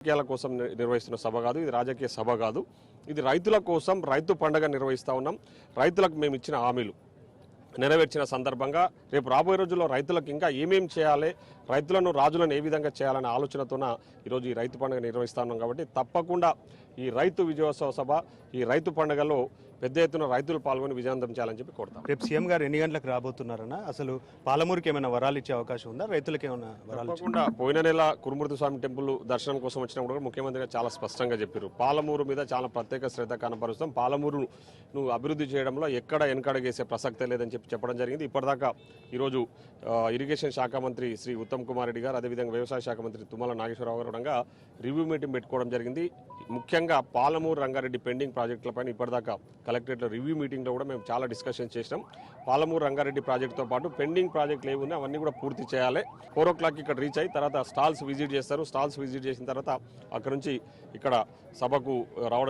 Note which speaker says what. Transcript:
Speaker 1: రాజకీయాల కోసం నిర్వహిస్తున్న సభ కాదు, ఇది రాజకీయ సభ కాదు. ఇది రైతుల కోసం రైతు పండుగ నిర్వహిస్తూ ఉన్నాం. రైతులకు మేము ఇచ్చిన హామీలు నెరవేర్చిన సందర్భంగా రేపు రాబోయే రోజుల్లో రైతులకు ఇంకా ఏమేం చేయాలి, రైతులను రాజులను ఏ విధంగా చేయాలనే ఆలోచనతోన ఈరోజు ఈ రైతు పండుగ నిర్వహిస్తూ ఉన్నాం. కాబట్టి తప్పకుండా ఈ రైతు విజయోత్సవ సభ, ఈ రైతు పండుగలో పెద్ద ఎత్తున రైతులు పాల్గొని విజయవంతం చేయాలని చెప్పి కోరుతాం.
Speaker 2: రేపు సీఎం గారు ఎన్ని గంటలకు రాబోతున్నారన్న? అసలు పాలమూరుకి ఏమైనా వరాలు ఇచ్చే అవకాశం ఉందా? రైతులకు ఏమైనా వరాలు?
Speaker 1: తప్పకుండా. పోయిన నెల కురుమూర్తి స్వామి టెంపుల్ దర్శనం కోసం వచ్చినప్పుడు కూడా ముఖ్యమంత్రి గారు చాలా స్పష్టంగా చెప్పారు, పాలమూరు మీద చాలా ప్రత్యేక శ్రద్ధ కనపరుస్తాం, పాలమూరు నువ్వు అభివృద్ధి చేయడంలో ఎక్కడ వెనకడగేసే ప్రసక్తే లేదని చెప్పడం జరిగింది. ఇప్పటిదాకా ఈరోజు ఇరిగేషన్ శాఖ మంత్రి శ్రీ ఉత్తమ్ కుమార్ రెడ్డి గారు, అదేవిధంగా వ్యవసాయ శాఖ మంత్రి తుమ్మల నాగేశ్వరరావు గారు కూడా రివ్యూ మీటింగ్ పెట్టుకోవడం జరిగింది. ముఖ్యంగా పాలమూరు రంగారెడ్డి పెండింగ్ ప్రాజెక్టులపైన ఇప్పటిదాకా కలెక్టరేట్లో రివ్యూ మీటింగ్లో కూడా మేము చాలా డిస్కషన్ చేసినాం. పాలమూరు రంగారెడ్డి ప్రాజెక్టుతో పాటు పెండింగ్ ప్రాజెక్టులు ఏమున్నాయి అవన్నీ కూడా పూర్తి చేయాలి. 4 o'clock ఇక్కడ రీచ్ అయ్యి తర్వాత స్టాల్స్ విజిట్ చేస్తారు. స్టాల్స్ విజిట్ చేసిన తర్వాత అక్కడ నుంచి ఇక్కడ సభకు రావడం